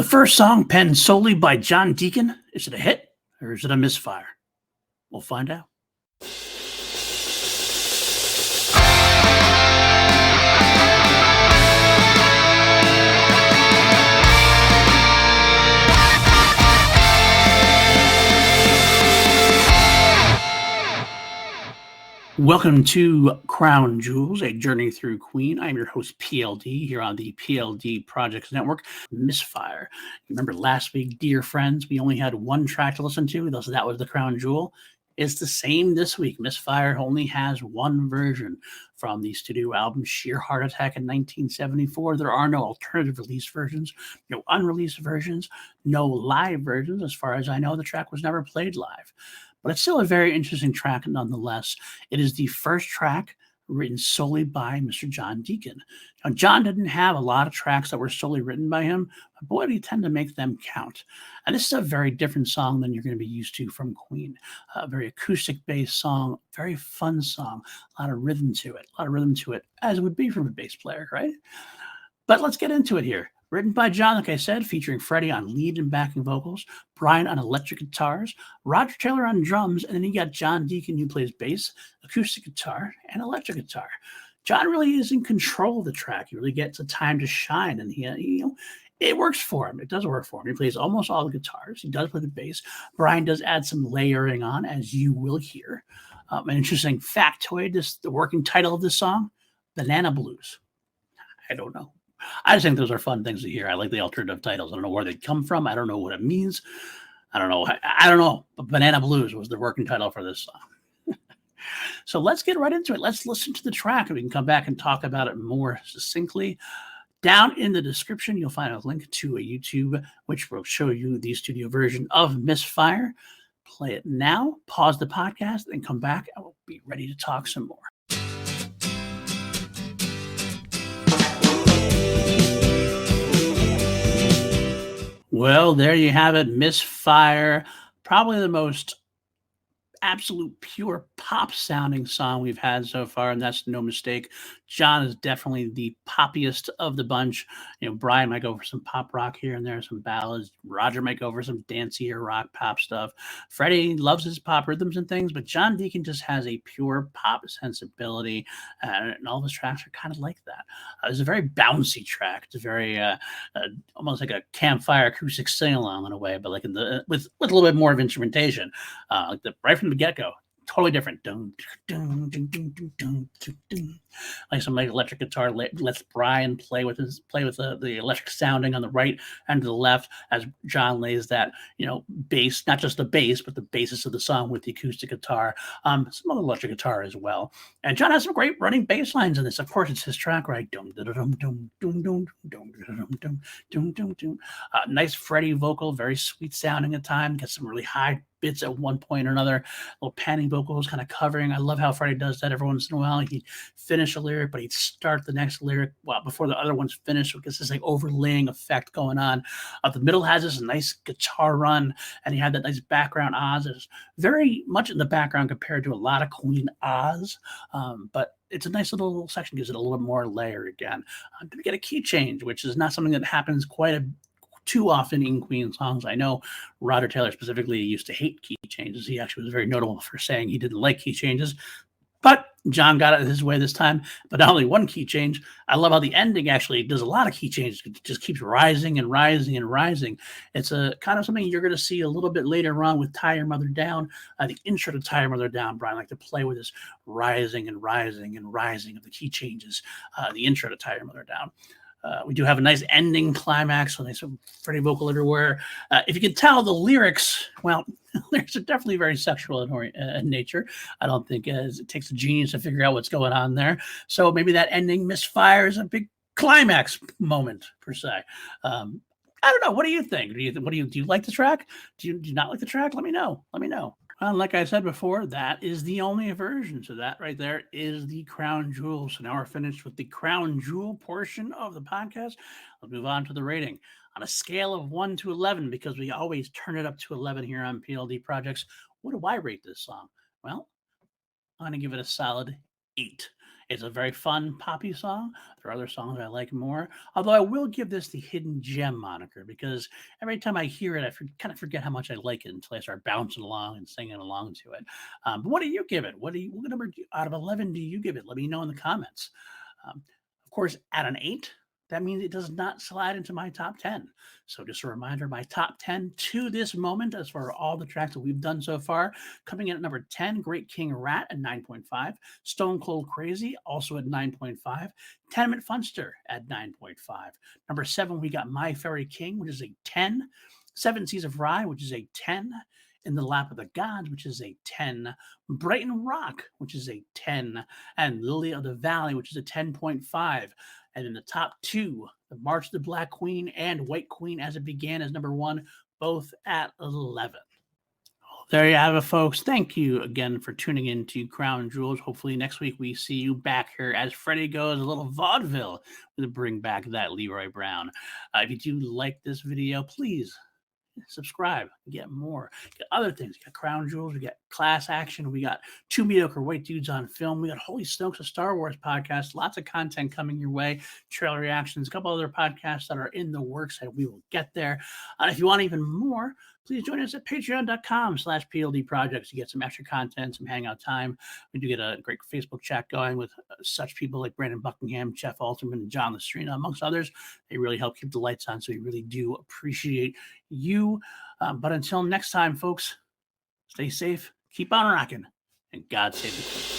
first song penned solely by John Deacon? Is it a hit or is it a misfire? We'll find out. Welcome to Crown Jewels, a journey through Queen. I'm your host, PLD, here on the PLD Projects Network, Misfire. Remember last week, dear friends, we only had one track to listen to, thus that was the Crown Jewel. It's the same this week. Misfire only has one version from the studio album Sheer Heart Attack in 1974. There are no alternative release versions, no unreleased versions, no live versions. As far as I know, the track was never played live. But it's still a very interesting track nonetheless. It is the first track written solely by Mr. John Deacon. Now, John didn't have a lot of tracks that were solely written by him, but boy, did he tend to make them count. And this is a very different song than you're going to be used to from Queen. A very acoustic-based song, very fun song, a lot of rhythm to it, as it would be from a bass player, right? But let's get into it here. Written by John, like I said, featuring Freddie on lead and backing vocals, Brian on electric guitars, Roger Taylor on drums, and then you got John Deacon who plays bass, acoustic guitar, and electric guitar. John really is in control of the track. He really gets a time to shine, and it works for him. It does work for him. He plays almost all the guitars. He does play the bass. Brian does add some layering on, as you will hear. An interesting factoid, the working title of this song, Banana Blues. I don't know. I just think those are fun things to hear. I like the alternative titles. I don't know where they come from. I don't know what it means. I don't know. But Banana Blues was the working title for this song. So let's get right into it. Let's listen to the track and we can come back and talk about it more succinctly. Down in the description, you'll find a link to a YouTube, which will show you the studio version of Misfire. Play it now, pause the podcast, and come back. I will be ready to talk some more. Well, there you have it, Misfire, probably the most absolute pure pop sounding song we've had so far, and that's no mistake. John is definitely the poppiest of the bunch. Brian might go for some pop rock here and there, some ballads. Roger might go for some dancier rock pop stuff. Freddie loves his pop rhythms and things, but John Deacon just has a pure pop sensibility, and all of his tracks are kind of like that. It's a very bouncy track. It's a very almost like a campfire acoustic sing-along in a way, but like with a little bit more of instrumentation, right from the get-go. Totally different. Like some electric guitar lets Brian play with the electric sounding on the right and to the left as John lays that bass, not just the bass, but the basis of the song with the acoustic guitar, some other electric guitar as well. And John has some great running bass lines in this. Of course, it's his track, right? Nice Freddie vocal, very sweet sounding at times. Gets some really high bits at one point or another, little panning vocals kind of covering. I love how Freddie does that every once in a while. He'd finish a lyric, but he'd start the next lyric before the other one's finished. So it gets this like overlaying effect going on. The middle has this nice guitar run, and he had that nice background Oz. It's very much in the background compared to a lot of Queen Oz, but it's a nice little section, gives it a little bit more layer again. We get a key change, which is not something that happens too often in Queen songs. I know Roger Taylor specifically used to hate key changes. He actually was very notable for saying he didn't like key changes, but John got it his way this time. But not only one key change, I love how the ending actually does a lot of key changes. It just keeps rising and rising and rising. It's a kind of something you're going to see a little bit later on with Tie Your Mother Down. The intro to Tie Your Mother Down, Brian like to play with this rising and rising and rising of the key changes. The intro to Tie Your Mother Down. We do have a nice ending climax, so nice Freddie vocal everywhere. If you can tell, the lyrics, lyrics are definitely very sexual in nature. I don't think it takes a genius to figure out what's going on there. So maybe that ending Misfire is a big climax moment, per se. I don't know. What do you think? Do you like the track? Do you not like the track? Let me know. Like I said before, that is the only version. So that right there is the Crown Jewel. So now we're finished with the Crown Jewel portion of the podcast. Let's move on to the rating. On a scale of 1 to 11, because we always turn it up to 11 here on PLD Projects, what do I rate this song? Well, I'm going to give it a solid 8. It's a very fun poppy song. There are other songs I like more, although I will give this the hidden gem moniker because every time I hear it, I kind of forget how much I like it until I start bouncing along and singing along to it. But what do you give it? What number out of 11 do you give it? Let me know in the comments. Of course, at an 8, that means it does not slide into my top 10. So just a reminder, my top 10 to this moment, as for all the tracks that we've done so far, coming in at number 10, Great King Rat at 9.5, Stone Cold Crazy also at 9.5, Tenement Funster at 9.5. Number 7, we got My Fairy King, which is a 10, Seven Seas of Rye, which is a 10, In the Lap of the Gods, which is a 10, Brighton Rock, which is a 10, and Lily of the Valley, which is a 10.5. And in the top 2, the March of the Black Queen and White Queen as it began as number 1, both at 11. There you have it, folks. Thank you again for tuning in to Crown Jewels. Hopefully next week we see you back here as Freddie goes a little vaudeville to bring back that Leroy Brown. If you do like this video, please subscribe, get more, get other things. We got Crown Jewels, we got Class Action, we got Two Mediocre White Dudes on Film, we got Holy Snokes, a Star Wars podcast, lots of content coming your way, trailer reactions, a couple other podcasts that are in the works, and we will get there. If you want even more, please join us at patreon.com/PLD Projects to get some extra content, some hangout time. We do get a great Facebook chat going with such people like Brandon Buckingham, Jeff Alterman, and John Lestrina, amongst others. They really help keep the lights on, so we really do appreciate you. But until next time, folks, stay safe, keep on rocking, and God save the Queen.